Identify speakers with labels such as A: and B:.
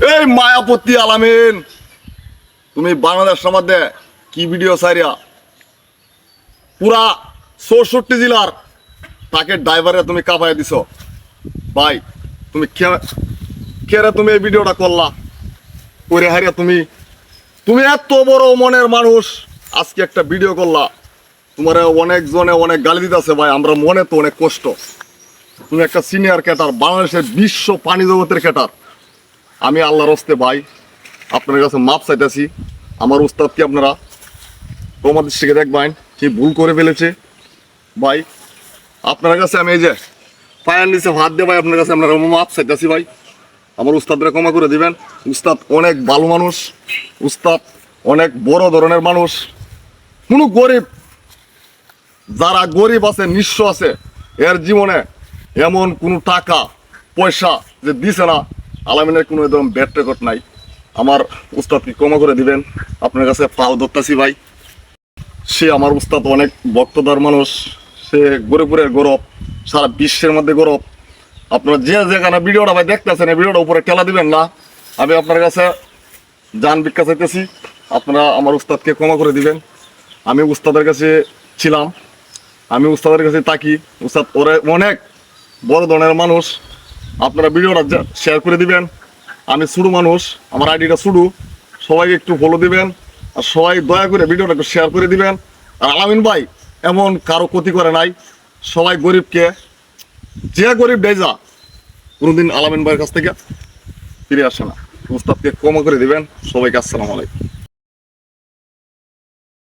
A: এই মায়াপতি আলামিন, তুমি বাংলাদেশ মধ্যে কি ভিডিও সারিয়া পুরা 64 জেলার তাকে ড্রাইভারে তুমি কাঁপাই দিছ ভাই। তুমি কেরে তুমি এই ভিডিওটা করলা করে হারিয়া তুমি এত বড় মনের মানুষ, আজকে একটা ভিডিও করলা, তোমার অনেক জনে অনেক গালি দিতেছে ভাই। আমরা মনে তো অনেক কষ্ট। তুমি একটা সিনিয়র ক্যাটার, বাংলাদেশের বিশ্ব পানি জগতের ক্যাটার। আমি আল্লাহর হস্তে ভাই আপনার কাছে মাপ চাইতেছি। আমার উস্তাদকে আপনারা তোমার দৃষ্টিকে দেখবেন কি ভুল করে ফেলেছে ভাই। আপনার কাছে আমি এই যে পায়ের নিচে হাত দিয়ে ভাই আপনার কাছে আপনারা মাপ চাইতেছি ভাই। আমার উস্তাদরা ক্ষমা করে দিবেন। উস্তাদ অনেক ভালো মানুষ, উস্তাদ অনেক বড় ধরনের মানুষ। কোনো গরিব, যারা গরিব আছে নিঃস্ব আছে, এর জীবনে এমন কোনো টাকা পয়সা যে দিছে না, আলামিনের কোনো একদম ব্যাড রেকর্ড নাই। আমার উস্তাদকে ক্ষমা করে দিবেন। আপনার কাছে পাও ধরতাছি ভাই। সে আমার উস্তাদ অনেক ভক্তদার মানুষ, সে গরিবের গৌরব, সারা বিশ্বের মধ্যে গৌরব। আপনারা যে যেখানে ভিডিওটা ভাই দেখতেছেন, এই ভিডিওটা উপরে ঠেলা দিবেন না। আমি আপনার কাছে জান ভিক্ষা চাইতেছি, আপনারা আমার উস্তাদকে ক্ষমা করে দিবেন। আমি উস্তাদের কাছে ছিলাম, আমি উস্তাদের কাছে তাকি। উস্তাদ ওরা অনেক বড় ধরনের মানুষ। আপনারা ভিডিওটা শেয়ার করে দিবেন। আমি ছোটো মানুষ, আমার আইডিটা ছোটো, সবাই একটু ফলো দিবেন। আর সবাই দয়া করে ভিডিওটা একটু শেয়ার করে দিবেন। আর আলামিন ভাই এমন কারো ক্ষতি করে নাই। সবাই গরিবকে, যে গরিব ডেজা কোনোদিন আলামিন ভাইয়ের কাছ থেকে ফিরে আসে না। উস্তাদকে ক্ষমা করে দিবেন। সবাইকে আসসালামু আলাইকুম।